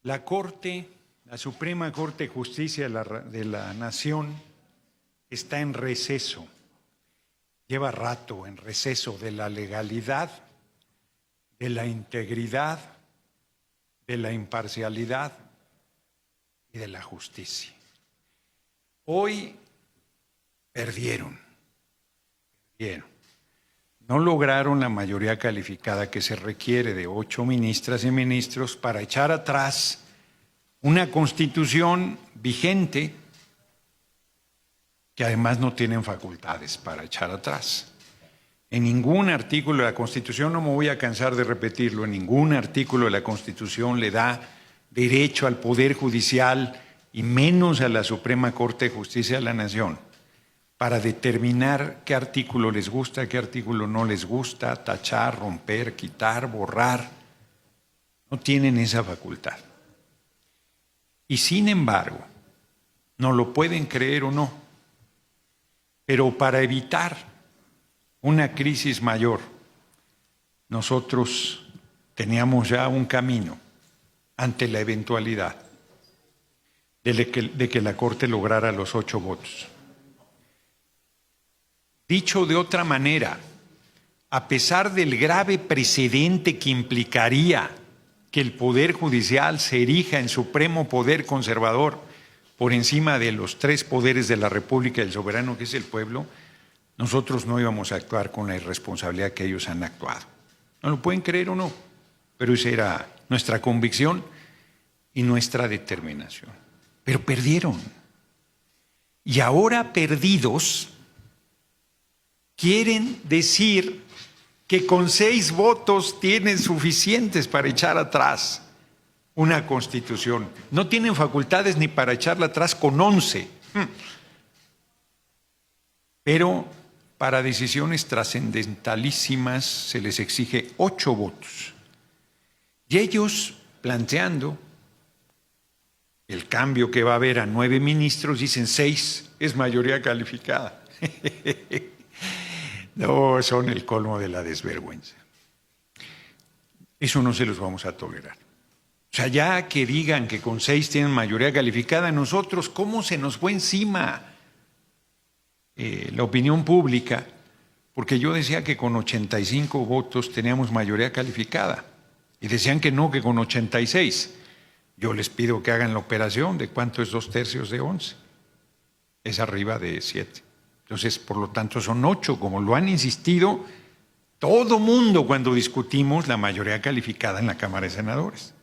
La Corte, la Suprema Corte de Justicia de la Nación, está en receso. Lleva rato en receso de la legalidad, de la integridad, de la imparcialidad y de la justicia. Hoy perdieron. No lograron la mayoría calificada que se requiere de 8 ministras y ministros para echar atrás una Constitución vigente que además no tienen facultades para echar atrás. En ningún artículo de la Constitución, no me voy a cansar de repetirlo, en ningún artículo de la Constitución le da derecho al Poder Judicial y menos a la Suprema Corte de Justicia de la Nación para determinar qué artículo les gusta, qué artículo no les gusta, tachar, romper, quitar, borrar. No tienen esa facultad. Y sin embargo, no lo pueden creer o no, pero para evitar una crisis mayor, nosotros teníamos ya un camino ante la eventualidad de que la Corte lograra los 8 votos. Dicho de otra manera, a pesar del grave precedente que implicaría que el Poder Judicial se erija en supremo poder conservador por encima de los 3 poderes de la República y el soberano que es el pueblo, nosotros no íbamos a actuar con la irresponsabilidad que ellos han actuado. No lo pueden creer o no, pero esa era nuestra convicción y nuestra determinación. Pero perdieron. Y ahora perdidos, quieren decir que con 6 votos tienen suficientes para echar atrás una Constitución. No tienen facultades ni para echarla atrás con 11. Pero para decisiones trascendentalísimas se les exige 8 votos. Y ellos, planteando el cambio que va a haber a 9 ministros, dicen 6 es mayoría calificada. No, son el colmo de la desvergüenza. Eso no se los vamos a tolerar. O sea, ya que digan que con 6 tienen mayoría calificada, nosotros, ¿cómo se nos fue encima la opinión pública? Porque yo decía que con 85 votos teníamos mayoría calificada. Y decían que no, que con 86. Yo les pido que hagan la operación de cuánto es 2/3 de 11. Es arriba de 7. Entonces, por lo tanto, son 8, como lo han insistido todo mundo cuando discutimos la mayoría calificada en la Cámara de Senadores.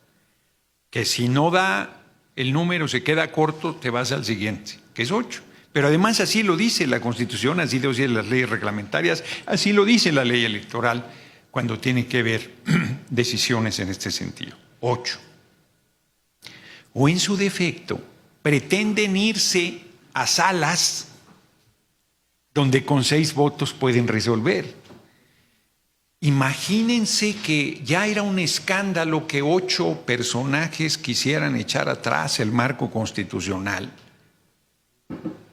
Que si no da el número, se queda corto, te vas al siguiente, que es 8. Pero además así lo dice la Constitución, así lo dicen las leyes reglamentarias, así lo dice la ley electoral cuando tiene que ver decisiones en este sentido. 8. O en su defecto, pretenden irse a salas donde con 6 votos pueden resolver. Imagínense que ya era un escándalo que 8 personajes quisieran echar atrás el marco constitucional,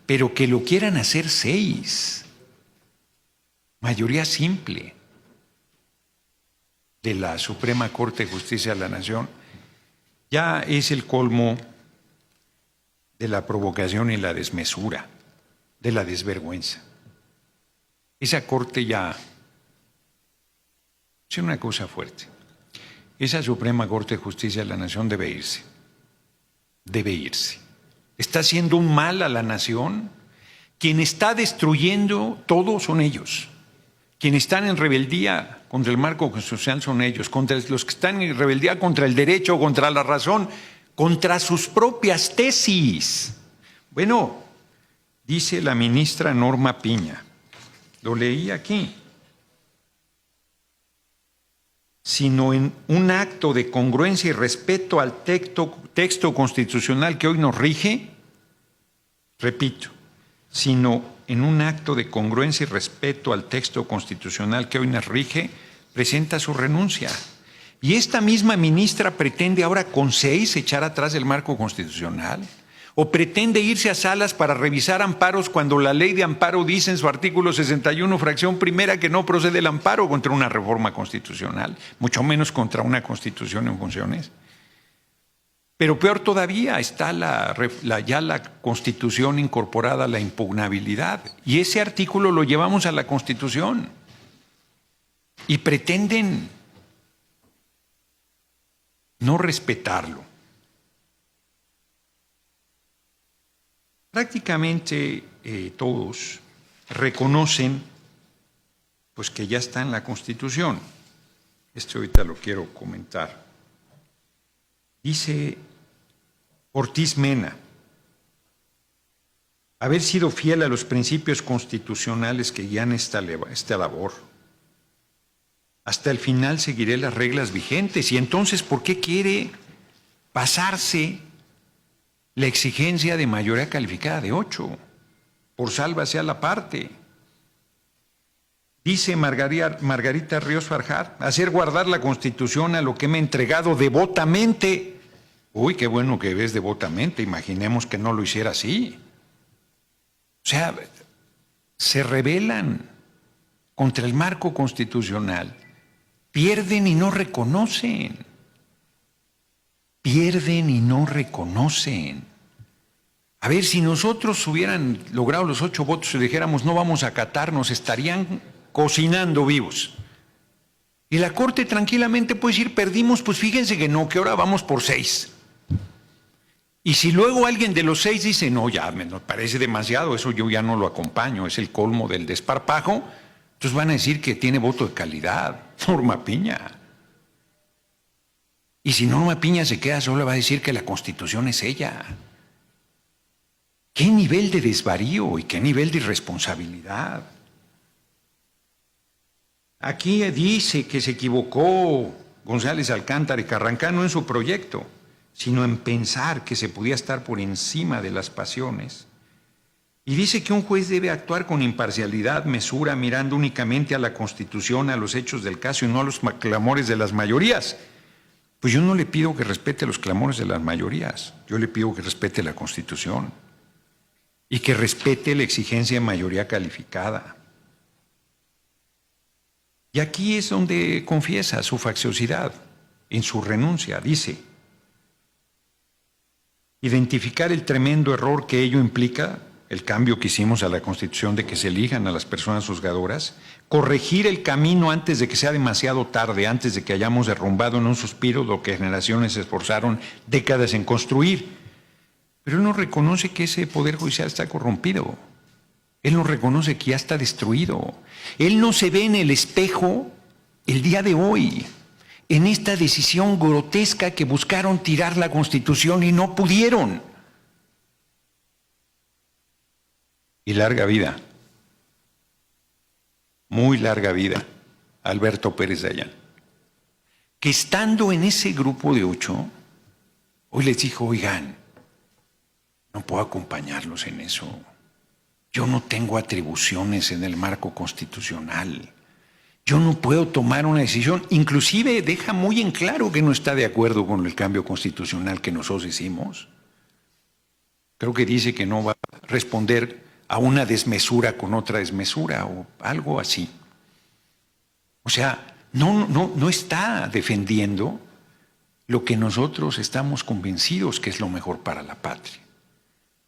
pero que lo quieran hacer 6. Mayoría simple de la Suprema Corte de Justicia de la Nación. Ya es el colmo de la provocación y la desmesura, de la desvergüenza. Esa Corte ya es una cosa fuerte. Esa Suprema Corte de Justicia de la Nación debe irse. Debe irse. Está haciendo un mal a la nación. Quien está destruyendo todo son ellos. Quienes están en rebeldía contra el marco constitucional son ellos. Contra los que están en rebeldía contra el derecho, contra la razón, contra sus propias tesis. Bueno, dice la ministra Norma Piña, lo leí aquí, sino en un acto de congruencia y respeto al texto constitucional que hoy nos rige, repito, sino en un acto de congruencia y respeto al texto constitucional que hoy nos rige, presenta su renuncia. Y esta misma ministra pretende ahora con 6 echar atrás el marco constitucional. ¿O pretende irse a salas para revisar amparos cuando la ley de amparo dice en su artículo 61, fracción primera, que no procede el amparo contra una reforma constitucional, mucho menos contra una constitución en funciones? Pero peor todavía, está ya la Constitución incorporada a la impugnabilidad. Y ese artículo lo llevamos a la Constitución. Y pretenden no respetarlo. Prácticamente todos reconocen pues que ya está en la Constitución. Esto ahorita lo quiero comentar. Dice Ortiz Mena, haber sido fiel a los principios constitucionales que guían esta labor. Hasta el final seguiré las reglas vigentes. Y entonces, ¿por qué quiere pasarse la exigencia de mayoría calificada de 8? Por sálvase a la parte. Dice Margarita Ríos Farjat, hacer guardar la Constitución a lo que me he entregado devotamente. Uy, qué bueno que ves devotamente, imaginemos que no lo hiciera así. O sea, se rebelan contra el marco constitucional, pierden y no reconocen. Pierden y no reconocen. A ver, si nosotros hubieran logrado los 8 votos y dijéramos no vamos a acatar, nos estarían cocinando vivos. Y la Corte tranquilamente puede decir perdimos, pues fíjense que no, que ahora vamos por 6. Y si luego alguien de los 6 dice, no, ya me parece demasiado, eso yo ya no lo acompaño, es el colmo del desparpajo, entonces van a decir que tiene voto de calidad, Norma Piña. Y si Norma Piña se queda sola, va a decir que la Constitución es ella. ¿Qué nivel de desvarío y qué nivel de irresponsabilidad? Aquí dice que se equivocó González Alcántara y Carrancá no en su proyecto, sino en pensar que se podía estar por encima de las pasiones. Y dice que un juez debe actuar con imparcialidad, mesura, mirando únicamente a la Constitución, a los hechos del caso y no a los clamores de las mayorías. Pues yo no le pido que respete los clamores de las mayorías, yo le pido que respete la Constitución y que respete la exigencia de mayoría calificada. Y aquí es donde confiesa su facciosidad, en su renuncia, dice: identificar el tremendo error que ello implica, el cambio que hicimos a la Constitución de que se elijan a las personas juzgadoras, corregir el camino antes de que sea demasiado tarde, antes de que hayamos derrumbado en un suspiro lo que generaciones se esforzaron décadas en construir. Pero él no reconoce que ese Poder Judicial está corrompido. Él no reconoce que ya está destruido. Él no se ve en el espejo el día de hoy, en esta decisión grotesca que buscaron tirar la Constitución y no pudieron. Y larga vida, muy larga vida, Alberto Pérez Dayán, que estando en ese grupo de 8, hoy les dijo, oigan, no puedo acompañarlos en eso. Yo no tengo atribuciones en el marco constitucional. Yo no puedo tomar una decisión. Inclusive deja muy en claro que no está de acuerdo con el cambio constitucional que nosotros hicimos. Creo que dice que no va a responder a una desmesura con otra desmesura o algo así. O sea, no está defendiendo lo que nosotros estamos convencidos que es lo mejor para la patria.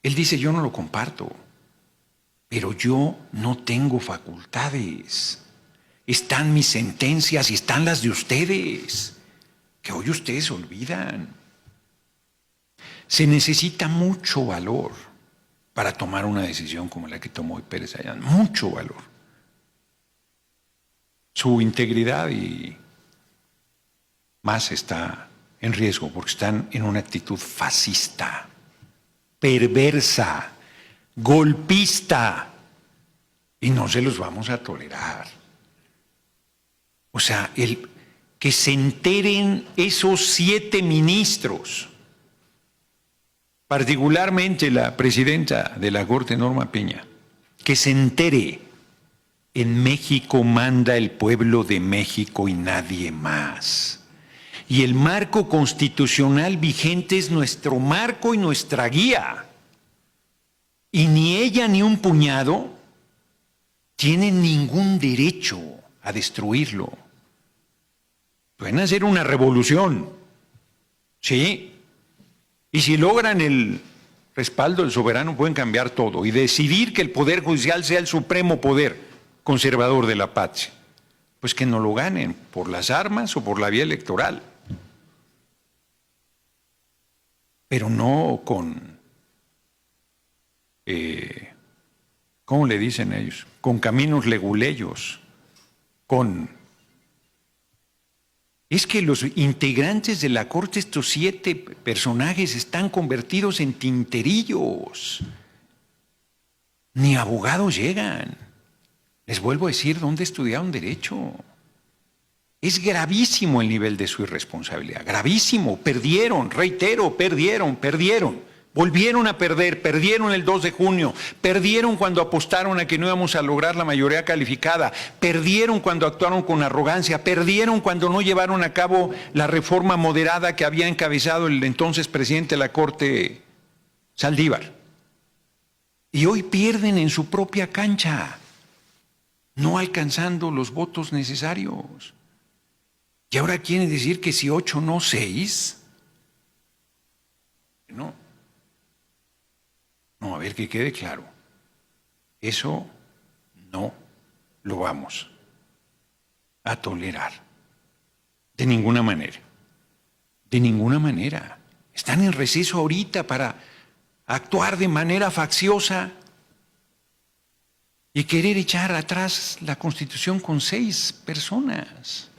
Él dice, yo no lo comparto, pero yo no tengo facultades. Están mis sentencias y están las de ustedes, que hoy ustedes olvidan. Se necesita mucho valor para tomar una decisión como la que tomó hoy Pérez Dayán, mucho valor. Su integridad y más está en riesgo porque están en una actitud fascista, perversa, golpista, y no se los vamos a tolerar. O sea, que se enteren esos 7 ministros, particularmente la presidenta de la Corte, Norma Piña, que se entere, en México manda el pueblo de México y nadie más. Y el marco constitucional vigente es nuestro marco y nuestra guía. Y ni ella ni un puñado tienen ningún derecho a destruirlo. Pueden hacer una revolución, sí, Y si logran el respaldo del soberano, pueden cambiar todo y decidir que el Poder Judicial sea el supremo poder conservador de la patria. Pues que no lo ganen por las armas o por la vía electoral. Pero no con, ¿cómo le dicen ellos? Con caminos leguleyos, Es que los integrantes de la Corte, estos 7 personajes, están convertidos en tinterillos. Ni abogados llegan. Les vuelvo a decir dónde estudiaron Derecho. Es gravísimo el nivel de su irresponsabilidad, gravísimo. Perdieron, reitero, perdieron. Volvieron a perder, perdieron el 2 de junio, perdieron cuando apostaron a que no íbamos a lograr la mayoría calificada, perdieron cuando actuaron con arrogancia, perdieron cuando no llevaron a cabo la reforma moderada que había encabezado el entonces presidente de la Corte, Saldívar. Y hoy pierden en su propia cancha, no alcanzando los votos necesarios. Y ahora quieren decir que si 8, no 6. No, a ver que quede claro. Eso no lo vamos a tolerar. De ninguna manera. De ninguna manera. Están en receso ahorita para actuar de manera facciosa y querer echar atrás la Constitución con 6 personas.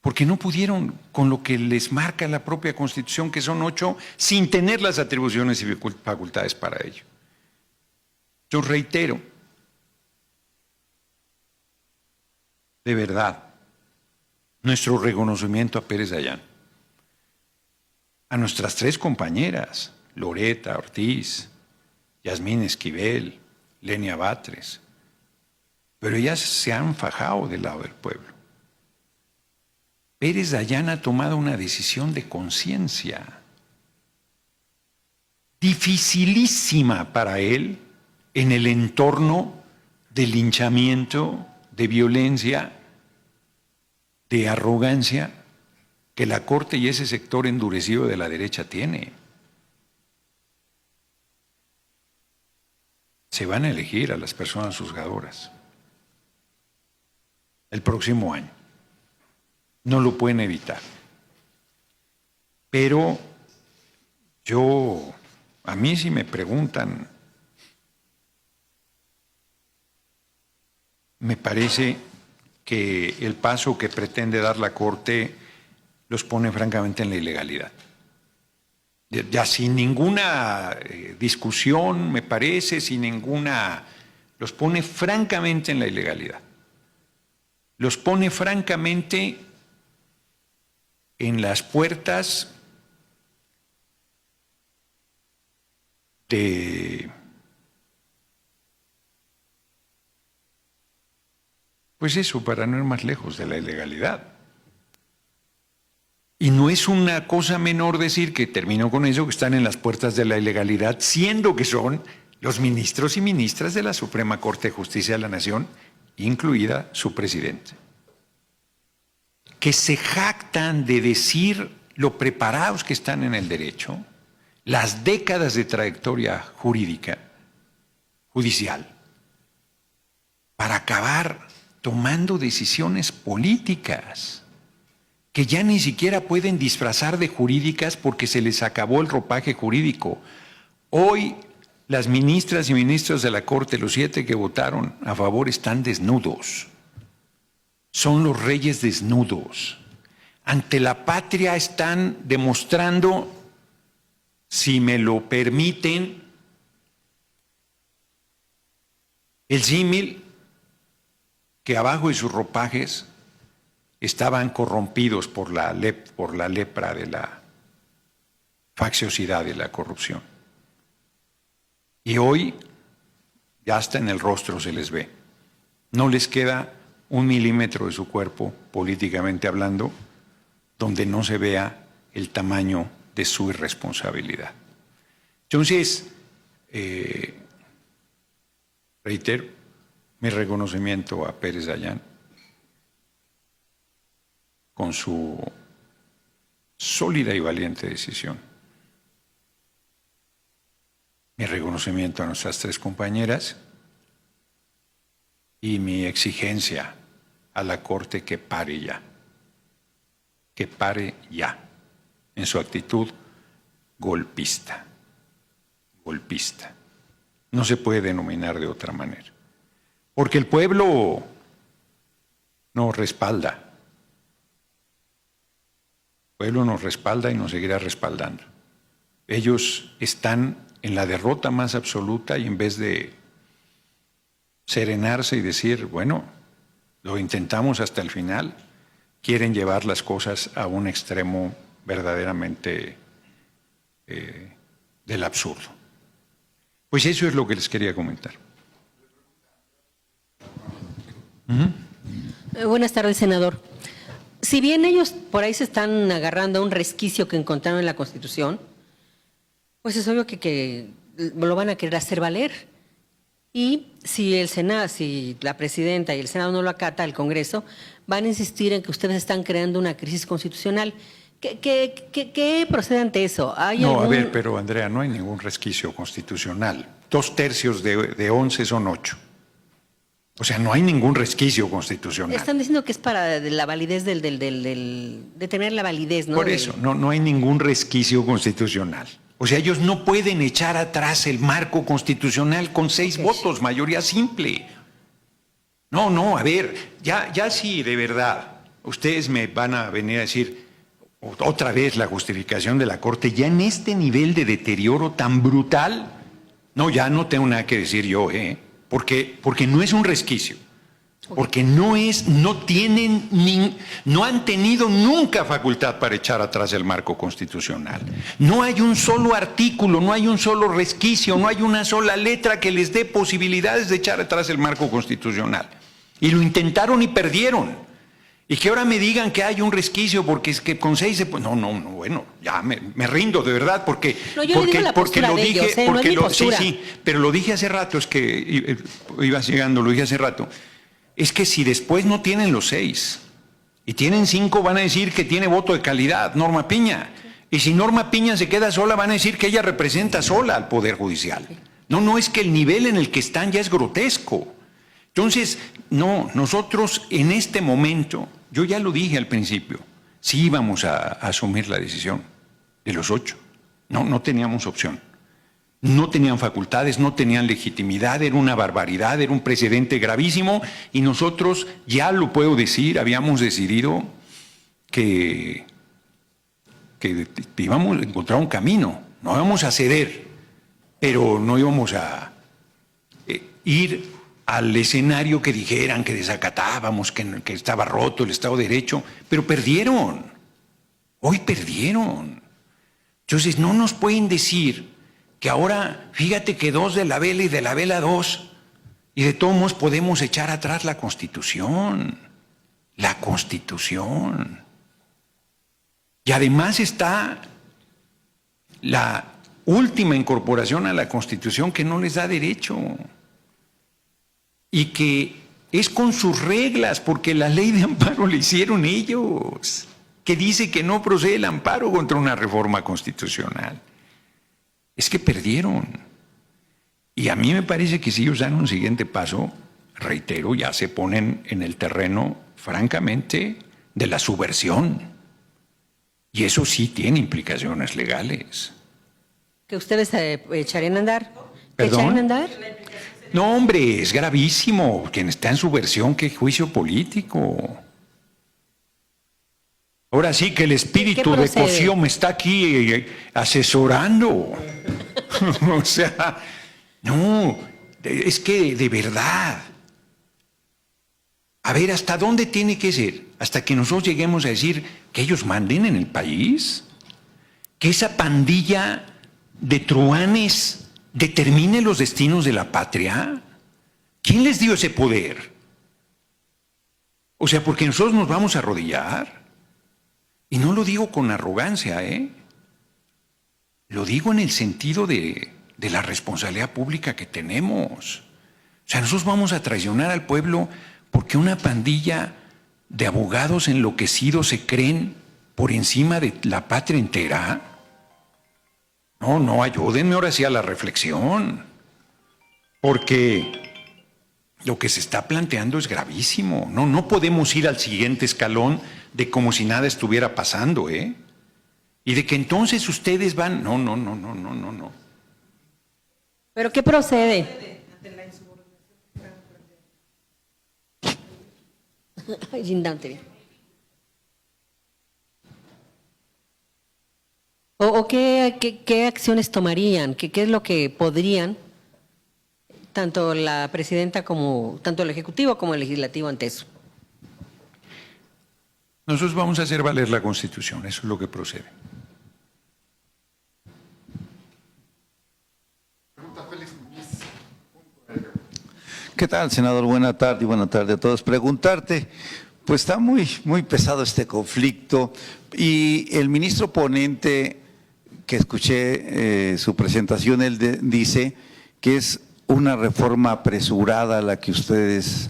Porque no pudieron con lo que les marca la propia Constitución, que son 8, sin tener las atribuciones y facultades para ello. Yo reitero, de verdad, nuestro reconocimiento a Pérez Dayán, a nuestras 3 compañeras, Loreta Ortiz, Yasmín Esquivel, Lenia Batres, pero ellas se han fajado del lado del pueblo. Pérez Dayán ha tomado una decisión de conciencia, dificilísima para él en el entorno de linchamiento, de violencia, de arrogancia que la Corte y ese sector endurecido de la derecha tiene. Se van a elegir a las personas juzgadoras el próximo año. No lo pueden evitar. Pero a mí si me preguntan, me parece que el paso que pretende dar la Corte los pone francamente en la ilegalidad. Ya sin ninguna discusión, me parece, los pone francamente en la ilegalidad. Los pone francamente en las puertas de, pues eso, para no ir más lejos, de la ilegalidad. Y no es una cosa menor decir, que termino con eso, que están en las puertas de la ilegalidad, siendo que son los ministros y ministras de la Suprema Corte de Justicia de la Nación, incluida su presidente, que se jactan de decir lo preparados que están en el derecho, las décadas de trayectoria jurídica, judicial, para acabar tomando decisiones políticas que ya ni siquiera pueden disfrazar de jurídicas porque se les acabó el ropaje jurídico. Hoy las ministras y ministros de la Corte, los 7 que votaron a favor, están desnudos. Son los reyes desnudos. Ante la patria están demostrando, si me lo permiten, el símil que abajo de sus ropajes estaban corrompidos por la lepra de la facciosidad y la corrupción. Y hoy ya hasta en el rostro se les ve. No les queda 1 milímetro de su cuerpo, políticamente hablando, donde no se vea el tamaño de su irresponsabilidad. Entonces, reitero mi reconocimiento a Pérez Dayán con su sólida y valiente decisión mi reconocimiento a nuestras 3 compañeras y mi exigencia a la Corte que pare ya en su actitud golpista. No se puede denominar de otra manera, porque el pueblo nos respalda. El pueblo nos respalda y nos seguirá respaldando. Ellos están en la derrota más absoluta y en vez de serenarse y decir, bueno, lo intentamos hasta el final, quieren llevar las cosas a un extremo verdaderamente del absurdo. Pues eso es lo que les quería comentar. Buenas tardes, senador. Si bien ellos por ahí se están agarrando a un resquicio que encontraron en la Constitución, pues es obvio que lo van a querer hacer valer. Y si el Senado, si la presidenta y el Senado no lo acata, el Congreso, van a insistir en que ustedes están creando una crisis constitucional. ¿Qué procede ante eso? No, a ver, pero Andrea, no hay ningún resquicio constitucional. 2/3 de 11 son 8. O sea, no hay ningún resquicio constitucional. Están diciendo que es para la validez de tener la validez, ¿no? Por eso, no hay ningún resquicio constitucional. O sea, ellos no pueden echar atrás el marco constitucional con 6 votos, mayoría simple. No, a ver, ya sí, de verdad, ustedes me van a venir a decir otra vez la justificación de la Corte, ya en este nivel de deterioro tan brutal, no, ya no tengo nada que decir yo, porque no es un resquicio. Porque no han tenido nunca facultad para echar atrás el marco constitucional. No hay un solo artículo, no hay un solo resquicio, no hay una sola letra que les dé posibilidades de echar atrás el marco constitucional. Y lo intentaron y perdieron. Y que ahora me digan que hay un resquicio porque es que con 6 se puede... No, bueno, ya me rindo de verdad porque... No, yo le digo la postura de ellos, no es mi postura. Sí, pero lo dije hace rato, es que ibas llegando, lo dije hace rato. Es que si después no tienen los 6 y tienen 5, van a decir que tiene voto de calidad, Norma Piña. Y si Norma Piña se queda sola, van a decir que ella representa sola al Poder Judicial. No, es que el nivel en el que están ya es grotesco. Entonces, no, nosotros en este momento, yo ya lo dije al principio, sí íbamos a asumir la decisión de los 8. No teníamos opción. No tenían facultades, no tenían legitimidad, era una barbaridad, era un precedente gravísimo y nosotros, ya lo puedo decir, habíamos decidido que íbamos a encontrar un camino, no íbamos a ceder, pero no íbamos a ir al escenario que dijeran que desacatábamos, que estaba roto el Estado de Derecho, pero perdieron, hoy perdieron. Entonces no nos pueden decir que ahora, fíjate que 2 de la vela y de la vela 2, y de todos modos podemos echar atrás la Constitución. La Constitución. Y además está la última incorporación a la Constitución que no les da derecho. Y que es con sus reglas, porque la ley de amparo la hicieron ellos, que dice que no procede el amparo contra una reforma constitucional. Es que perdieron. Y a mí me parece que si ellos dan un siguiente paso, reitero, ya se ponen en el terreno, francamente, de la subversión. Y eso sí tiene implicaciones legales. ¿Que ustedes echarían a andar? ¿Perdón? ¿Echarían a andar? No, hombre, es gravísimo. Quien está en subversión, qué juicio político. Ahora sí que el espíritu de Cosío me está aquí asesorando. O sea, no, es que de verdad. A ver, ¿hasta dónde tiene que ser? ¿Hasta que nosotros lleguemos a decir que ellos manden en el país? ¿Que esa pandilla de truanes determine los destinos de la patria? ¿Quién les dio ese poder? O sea, porque nosotros nos vamos a arrodillar. Y no lo digo con arrogancia, Lo digo en el sentido de la responsabilidad pública que tenemos. O sea, nosotros vamos a traicionar al pueblo porque una pandilla de abogados enloquecidos se creen por encima de la patria entera. No, ayúdenme ahora sí a la reflexión, porque lo que se está planteando es gravísimo. No podemos ir al siguiente escalón de como si nada estuviera pasando, ¿eh? Y de que entonces ustedes van... No. ¿Pero qué procede? Ay, Gindante. ¿O qué acciones tomarían? ¿Qué es lo que podrían, tanto la presidenta como, tanto el Ejecutivo como el Legislativo ante eso? Nosotros vamos a hacer valer la Constitución, eso es lo que procede. ¿Qué tal, senador? Buena tarde y buena tarde a todos. Preguntarte, pues está muy pesado este conflicto y el ministro ponente que escuché su presentación, él dice que es una reforma apresurada la que ustedes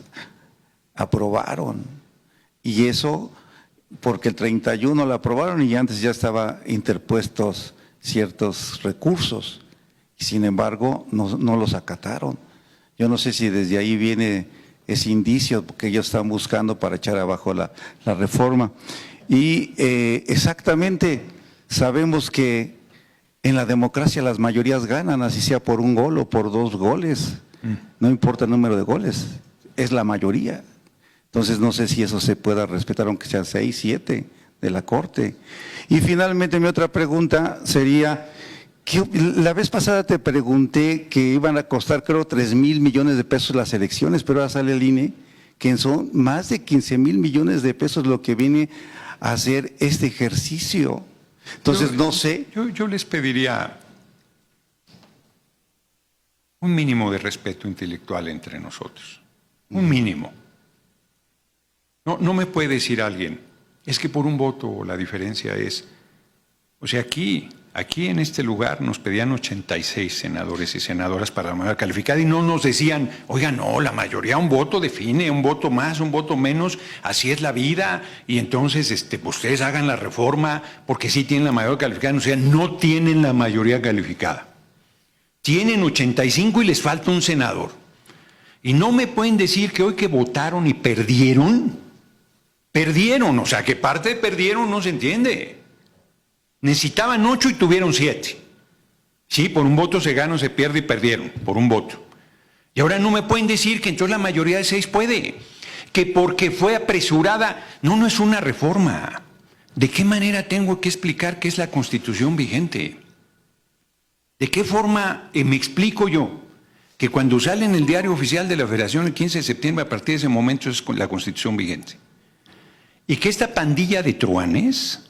aprobaron y eso porque el 31 la aprobaron y antes ya estaba interpuestos ciertos recursos y sin embargo no los acataron. Yo no sé si desde ahí viene ese indicio que ellos están buscando para echar abajo la reforma. Y exactamente sabemos que en la democracia las mayorías ganan, así sea por un gol o por 2 goles. No importa el número de goles, es la mayoría. Entonces no sé si eso se pueda respetar, aunque sean 6, 7 de la Corte. Y finalmente mi otra pregunta sería... La vez pasada te pregunté que iban a costar creo 3,000 millones de pesos las elecciones, pero ahora sale el INE que son más de 15,000 millones de pesos lo que viene a hacer este ejercicio. Entonces no sé. Yo les pediría un mínimo de respeto intelectual entre nosotros, un mínimo. No me puede decir alguien, es que por un voto la diferencia es, o sea, Aquí en este lugar nos pedían 86 senadores y senadoras para la mayoría calificada y no nos decían, oiga, no, la mayoría un voto define, un voto más, un voto menos, así es la vida y entonces ustedes hagan la reforma porque sí tienen la mayoría calificada. O sea, no tienen la mayoría calificada. Tienen 85 y les falta un senador. Y no me pueden decir que hoy que votaron y perdieron, o sea, que parte de perdieron no se entiende. Necesitaban 8 y tuvieron 7. Sí, por un voto se gana o se pierde y perdieron, por un voto. Y ahora no me pueden decir que entonces la mayoría de 6 puede, que porque fue apresurada. No es una reforma. ¿De qué manera tengo que explicar qué es la Constitución vigente? ¿De qué forma me explico yo que cuando sale en el diario oficial de la Federación el 15 de septiembre, a partir de ese momento es la Constitución vigente? Y que esta pandilla de truanes...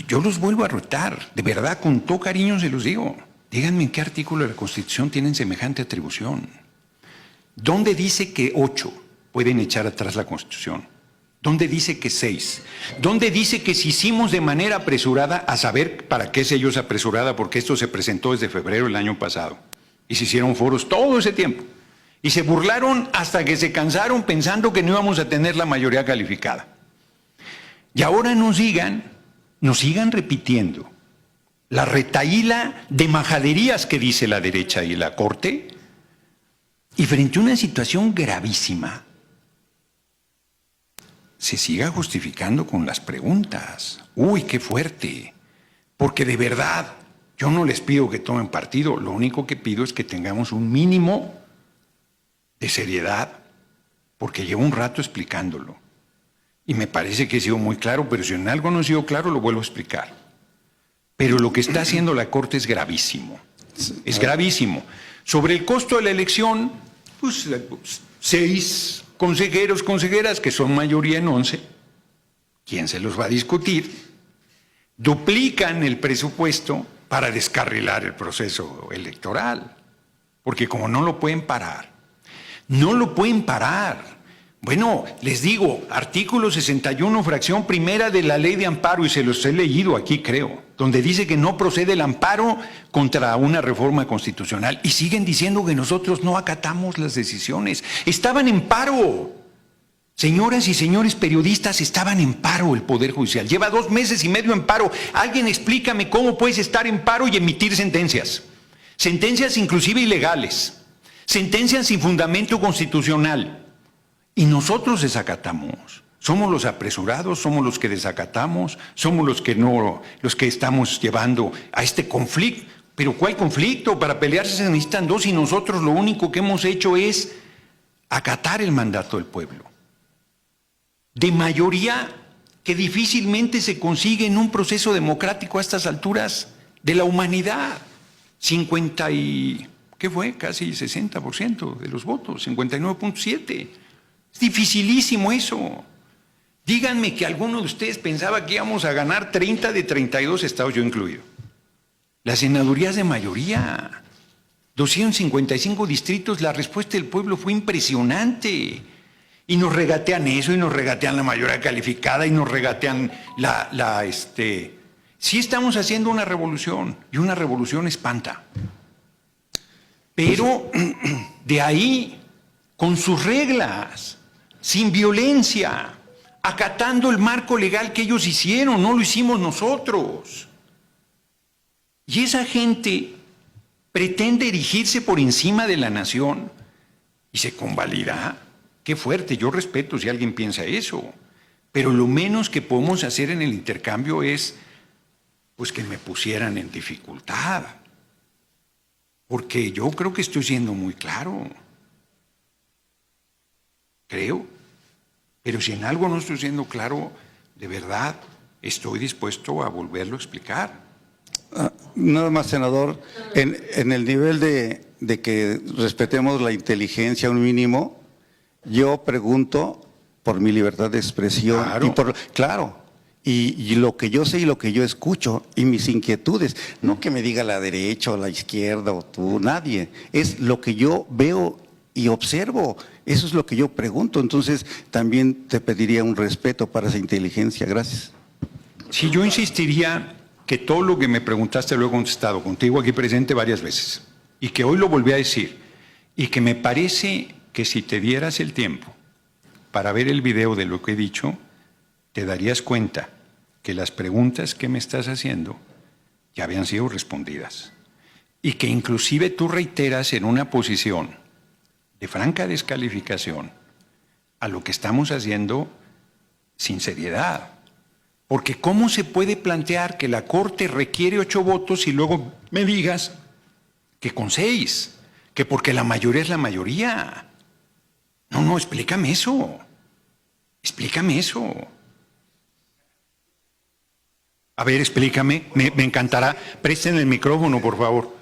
Yo los vuelvo a retar, de verdad, con todo cariño se los digo. Díganme en qué artículo de la Constitución tienen semejante atribución. ¿Dónde dice que 8 pueden echar atrás la Constitución? ¿Dónde dice que 6? ¿Dónde dice que si hicimos de manera apresurada, a saber para qué se ellos apresurada? Porque esto se presentó desde febrero del año pasado. Y se hicieron foros todo ese tiempo. Y se burlaron hasta que se cansaron pensando que no íbamos a tener la mayoría calificada. Y ahora nos sigan repitiendo la retahíla de majaderías que dice la derecha y la Corte, y frente a una situación gravísima, se siga justificando con las preguntas. ¡Uy, qué fuerte! Porque de verdad, yo no les pido que tomen partido, lo único que pido es que tengamos un mínimo de seriedad, porque llevo un rato explicándolo. Y me parece que he sido muy claro, pero si en algo no he sido claro, lo vuelvo a explicar. Pero lo que está haciendo la Corte es gravísimo. Es gravísimo. Sobre el costo de la elección, pues 6 consejeros, consejeras, que son mayoría en 11, ¿quién se los va a discutir? Duplican el presupuesto para descarrilar el proceso electoral. Porque como no lo pueden parar, Bueno, les digo, artículo 61, fracción primera de la Ley de Amparo, y se los he leído aquí, creo, donde dice que no procede el amparo contra una reforma constitucional. Y siguen diciendo que nosotros no acatamos las decisiones. Estaban en paro. Señoras y señores periodistas, estaban en paro el Poder Judicial. Lleva 2 meses y medio en paro. Alguien explícame cómo puedes estar en paro y emitir sentencias. Sentencias inclusive ilegales. Sentencias sin fundamento constitucional. Y nosotros desacatamos. Somos los apresurados, somos los que desacatamos, somos los que estamos llevando a este conflicto. Pero ¿cuál conflicto? Para pelearse se necesitan 2 y nosotros lo único que hemos hecho es acatar el mandato del pueblo. De mayoría que difícilmente se consigue en un proceso democrático a estas alturas de la humanidad. 50 y, ¿qué fue? Casi 60% de los votos, 59.7. Es dificilísimo eso. Díganme que alguno de ustedes pensaba que íbamos a ganar 30 de 32 estados, yo incluido. Las senadurías de mayoría, 255 distritos, la respuesta del pueblo fue impresionante. Y nos regatean eso, y nos regatean la mayoría calificada, y nos regatean Sí estamos haciendo una revolución, y una revolución espanta. Pero de ahí, con sus reglas, sin violencia, acatando el marco legal que ellos hicieron, no lo hicimos nosotros. Y esa gente pretende erigirse por encima de la nación y se convalidará. Qué fuerte, yo respeto si alguien piensa eso, pero lo menos que podemos hacer en el intercambio es pues que me pusieran en dificultad, porque yo creo que estoy siendo muy claro, creo, pero si en algo no estoy siendo claro, de verdad estoy dispuesto a volverlo a explicar. Nada más, senador, en el nivel de que respetemos la inteligencia un mínimo, yo pregunto por mi libertad de expresión. Claro. Y lo que yo sé y lo que yo escucho y mis inquietudes, no que me diga la derecha o la izquierda o tú, nadie, es lo que yo veo y observo, eso es lo que yo pregunto, entonces también te pediría un respeto para esa inteligencia, gracias. Sí, yo insistiría que todo lo que me preguntaste lo he contestado contigo aquí presente varias veces, y que hoy lo volví a decir, y que me parece que si te dieras el tiempo para ver el video de lo que he dicho, te darías cuenta que las preguntas que me estás haciendo ya habían sido respondidas y que inclusive tú reiteras en una posición de franca descalificación a lo que estamos haciendo sin seriedad. Porque ¿cómo se puede plantear que la Corte requiere 8 votos y luego me digas que con 6, que porque la mayoría es la mayoría? No, explícame eso. Explícame eso. A ver, explícame, me encantará. Presten el micrófono, por favor.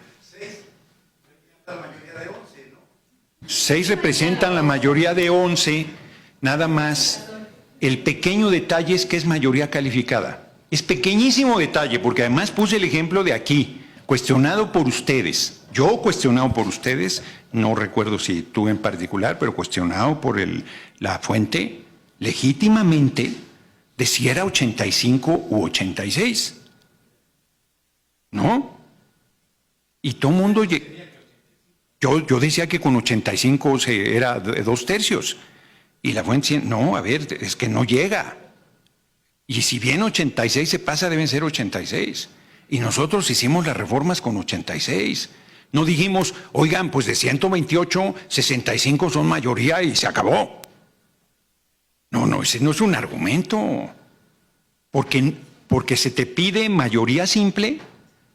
6 representan la mayoría de 11, nada más. El pequeño detalle es que es mayoría calificada. Es pequeñísimo detalle, porque además puse el ejemplo de aquí, cuestionado por ustedes. Yo cuestionado por ustedes, no recuerdo si tú en particular, pero cuestionado por la fuente, legítimamente, de si era 85 u 86. ¿No? Y todo el mundo... Yo decía que con 85 era de 2/3. Y la fuente, no, a ver, es que no llega. Y si bien 86 se pasa, deben ser 86. Y nosotros hicimos las reformas con 86. No dijimos, oigan, pues de 128, 65 son mayoría y se acabó. No, ese no es un argumento. Porque se te pide mayoría simple,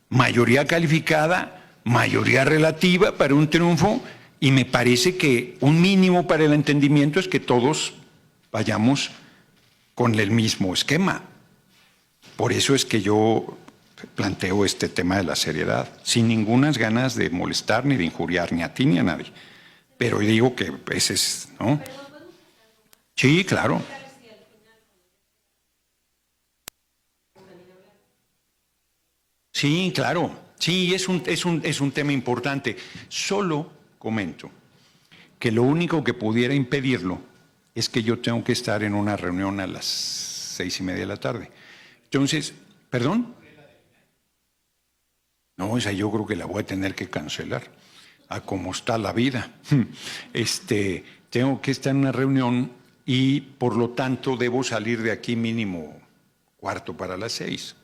mayoría calificada, mayoría relativa para un triunfo, y me parece que un mínimo para el entendimiento es que todos vayamos con el mismo esquema. Por eso es que yo planteo este tema de la seriedad, sin ningunas ganas de molestar ni de injuriar ni a ti ni a nadie. Pero digo que ese es, ¿no? Sí, claro. Sí, claro. Sí, es un tema importante. Solo comento que lo único que pudiera impedirlo es que yo tengo que estar en una reunión a las 6:30 de la tarde. Entonces, ¿perdón? No, esa yo creo que la voy a tener que cancelar, a cómo está la vida. Tengo que estar en una reunión y por lo tanto debo salir de aquí mínimo 5:45,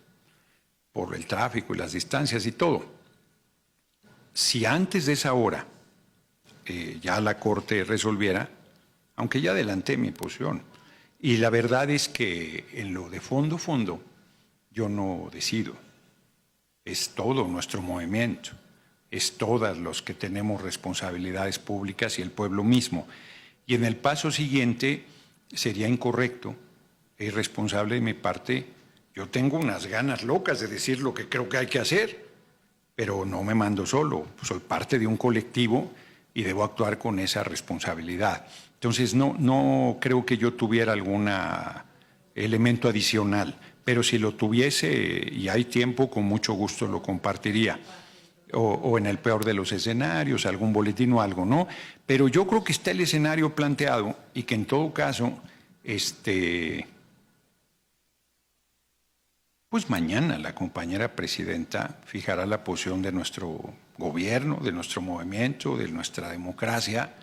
por el tráfico y las distancias y todo. Si antes de esa hora ya la Corte resolviera, aunque ya adelanté mi posición, y la verdad es que en lo de fondo, yo no decido. Es todo nuestro movimiento, es todos los que tenemos responsabilidades públicas y el pueblo mismo. Y en el paso siguiente sería incorrecto e irresponsable de mi parte. Yo tengo unas ganas locas de decir lo que creo que hay que hacer, pero no me mando solo, soy parte de un colectivo y debo actuar con esa responsabilidad. Entonces no creo que yo tuviera algún elemento adicional, pero si lo tuviese y hay tiempo, con mucho gusto lo compartiría. O en el peor de los escenarios, algún boletín o algo, ¿no? Pero yo creo que está el escenario planteado y que en todo caso, pues mañana la compañera presidenta fijará la posición de nuestro gobierno, de nuestro movimiento, de nuestra democracia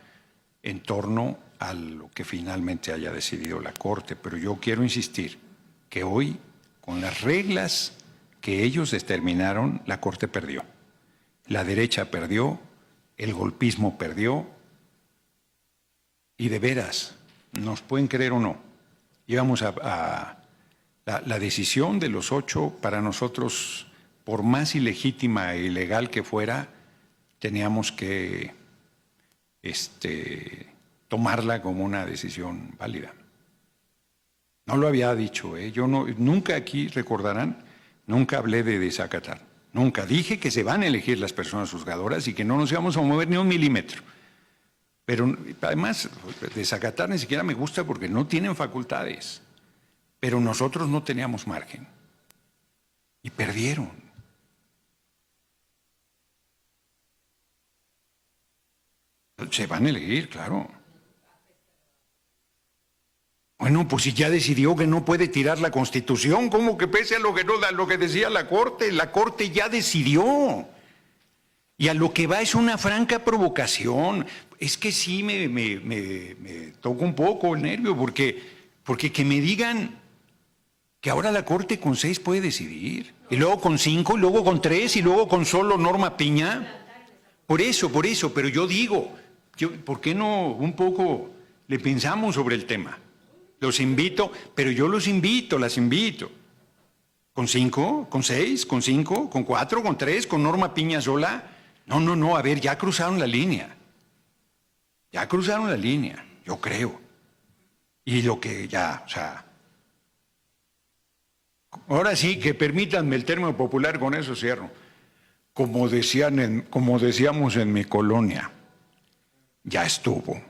en torno a lo que finalmente haya decidido la Corte. Pero yo quiero insistir que hoy, con las reglas que ellos determinaron, la Corte perdió. La derecha perdió, el golpismo perdió, y de veras, nos pueden creer o no, íbamos la decisión de los 8 para nosotros, por más ilegítima e ilegal que fuera, teníamos que tomarla como una decisión válida. No lo había dicho, yo nunca aquí, recordarán, nunca hablé de desacatar. Nunca dije que se van a elegir las personas juzgadoras y que no nos íbamos a mover ni un milímetro. Pero además, desacatar ni siquiera me gusta porque no tienen facultades. Pero nosotros no teníamos margen. Y perdieron. Se van a elegir, claro. Bueno, pues si ya decidió que no puede tirar la Constitución, ¿cómo que pese a lo que decía la Corte ya decidió? Y a lo que va es una franca provocación. Es que sí me toca un poco el nervio, porque que me digan que ahora la Corte con 6 puede decidir, y luego con 5, y luego con 3, y luego con solo Norma Piña. Por eso, pero yo digo, ¿por qué no un poco le pensamos sobre el tema? Los invito, pero yo las invito. ¿Con 5? ¿Con 6? ¿Con 5? ¿Con 4? ¿Con 3? ¿Con Norma Piña sola? No, a ver, ya cruzaron la línea. Yo creo. Y lo que ya, o sea... Ahora sí, que permítanme el término popular, con eso cierro. Como decíamos en mi colonia, ya estuvo.